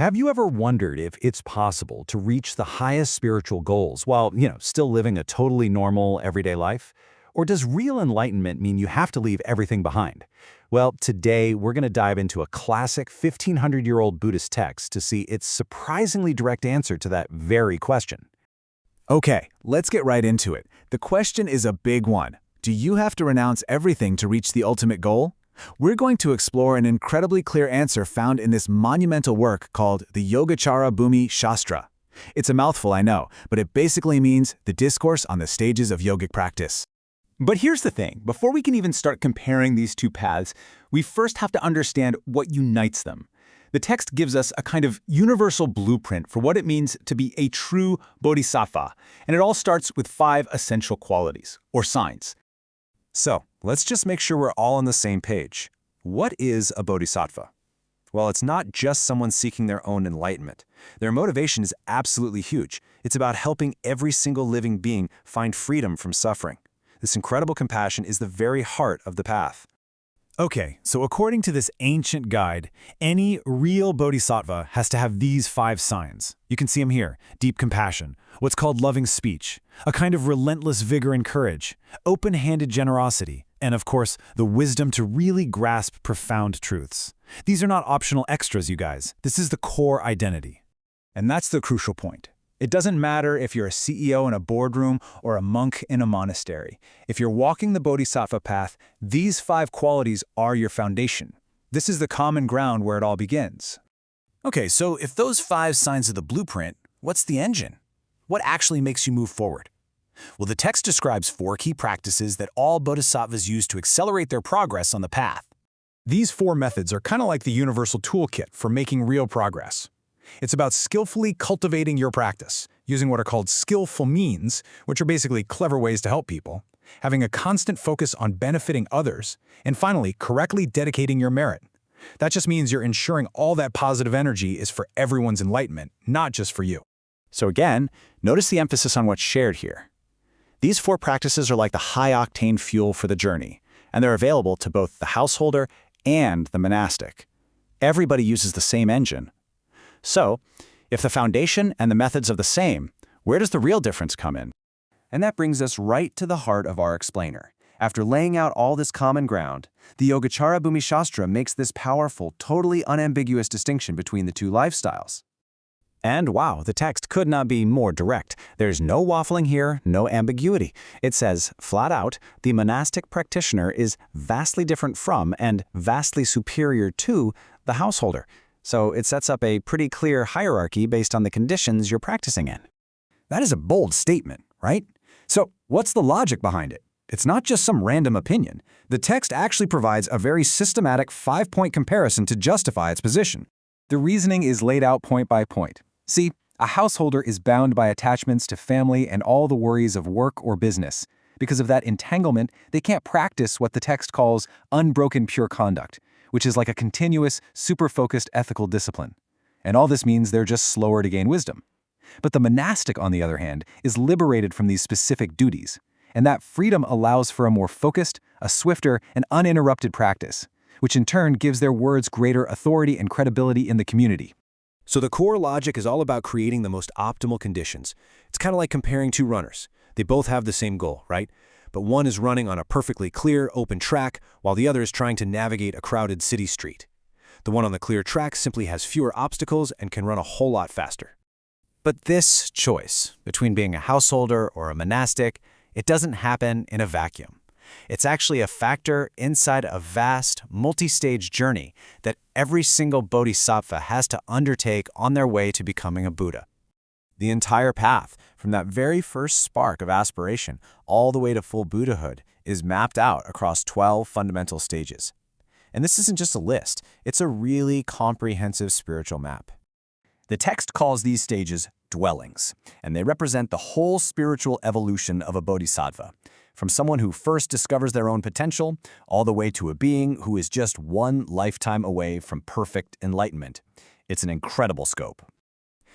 Have you ever wondered if it's possible to reach the highest spiritual goals while, still living a totally normal, everyday life? Or does real enlightenment mean you have to leave everything behind? Well, today we're going to dive into a classic 1500-year-old Buddhist text to see its surprisingly direct answer to that very question. Okay, let's get right into it. The question is a big one. Do you have to renounce everything to reach the ultimate goal? We're going to explore an incredibly clear answer found in this monumental work called the Yogacara Bhumi Shastra. It's a mouthful, I know, but it basically means the discourse on the stages of yogic practice. But here's the thing, before we can even start comparing these two paths, we first have to understand what unites them. The text gives us a kind of universal blueprint for what it means to be a true bodhisattva, and it all starts with 5 essential qualities, or signs. So, let's just make sure we're all on the same page. What is a bodhisattva? Well, it's not just someone seeking their own enlightenment. Their motivation is absolutely huge. It's about helping every single living being find freedom from suffering. This incredible compassion is the very heart of the path. Okay, so according to this ancient guide, any real bodhisattva has to have these 5 signs. You can see them here: deep compassion, what's called loving speech, a kind of relentless vigor and courage, open-handed generosity, and of course, the wisdom to really grasp profound truths. These are not optional extras, you guys. This is the core identity. And that's the crucial point. It doesn't matter if you're a CEO in a boardroom or a monk in a monastery. If you're walking the bodhisattva path, these 5 qualities are your foundation. This is the common ground where it all begins. Okay, so if those 5 signs are the blueprint, what's the engine? What actually makes you move forward? Well, the text describes 4 key practices that all bodhisattvas use to accelerate their progress on the path. These 4 methods are kind of like the universal toolkit for making real progress. It's about skillfully cultivating your practice, using what are called skillful means, which are basically clever ways to help people, having a constant focus on benefiting others, and finally, correctly dedicating your merit. That just means you're ensuring all that positive energy is for everyone's enlightenment, not just for you. So again, notice the emphasis on what's shared here. These 4 practices are like the high-octane fuel for the journey, and they're available to both the householder and the monastic. Everybody uses the same engine. So, if the foundation and the methods are the same, where does the real difference come in? And that brings us right to the heart of our explainer. After laying out all this common ground, the Yogacara Bhumi Shastra makes this powerful, totally unambiguous distinction between the 2 lifestyles. And wow, the text could not be more direct. There's no waffling here, no ambiguity. It says, flat out, the monastic practitioner is vastly different from and vastly superior to the householder. So it sets up a pretty clear hierarchy based on the conditions you're practicing in. That is a bold statement, right? So what's the logic behind it? It's not just some random opinion. The text actually provides a very systematic 5-point comparison to justify its position. The reasoning is laid out point by point. See, a householder is bound by attachments to family and all the worries of work or business. Because of that entanglement, they can't practice what the text calls unbroken pure conduct, which is like a continuous, super-focused ethical discipline. And all this means they're just slower to gain wisdom. But the monastic, on the other hand, is liberated from these specific duties, and that freedom allows for a more focused, a swifter, and uninterrupted practice, which in turn gives their words greater authority and credibility in the community. So the core logic is all about creating the most optimal conditions. It's kind of like comparing 2 runners. They both have the same goal, right? But one is running on a perfectly clear, open track, while the other is trying to navigate a crowded city street. The one on the clear track simply has fewer obstacles and can run a whole lot faster. But this choice between being a householder or a monastic, it doesn't happen in a vacuum. It's actually a factor inside a vast, multi-stage journey that every single bodhisattva has to undertake on their way to becoming a Buddha. The entire path, from that very first spark of aspiration all the way to full Buddhahood, is mapped out across 12 fundamental stages. And this isn't just a list, it's a really comprehensive spiritual map. The text calls these stages dwellings, and they represent the whole spiritual evolution of a bodhisattva, from someone who first discovers their own potential, all the way to a being who is just one lifetime away from perfect enlightenment. It's an incredible scope.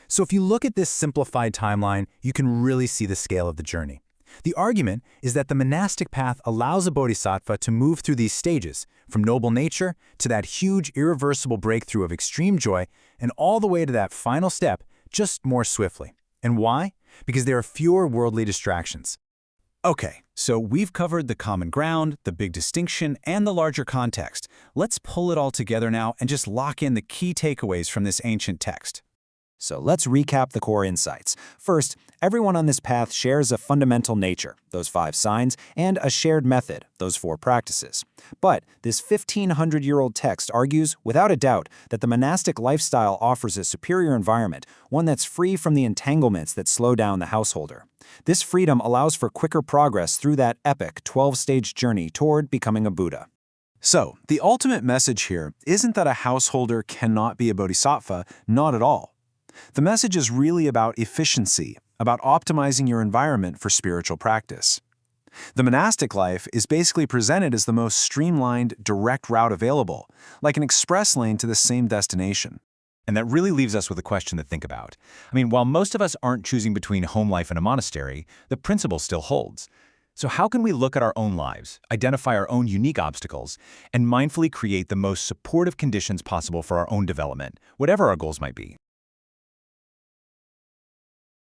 So if you look at this simplified timeline, you can really see the scale of the journey. The argument is that the monastic path allows a bodhisattva to move through these stages, from noble nature to that huge, irreversible breakthrough of extreme joy, and all the way to that final step, just more swiftly. And why? Because there are fewer worldly distractions. Okay, so we've covered the common ground, the big distinction, and the larger context. Let's pull it all together now and just lock in the key takeaways from this ancient text. So let's recap the core insights. First, everyone on this path shares a fundamental nature, those 5 signs, and a shared method, those 4 practices. But this 1,500-year-old text argues, without a doubt, that the monastic lifestyle offers a superior environment, one that's free from the entanglements that slow down the householder. This freedom allows for quicker progress through that epic 12-stage journey toward becoming a Buddha. So, the ultimate message here isn't that a householder cannot be a bodhisattva, not at all. The message is really about efficiency, about optimizing your environment for spiritual practice. The monastic life is basically presented as the most streamlined, direct route available, like an express lane to the same destination. And that really leaves us with a question to think about. I mean, while most of us aren't choosing between home life and a monastery, the principle still holds. So how can we look at our own lives, identify our own unique obstacles, and mindfully create the most supportive conditions possible for our own development, whatever our goals might be?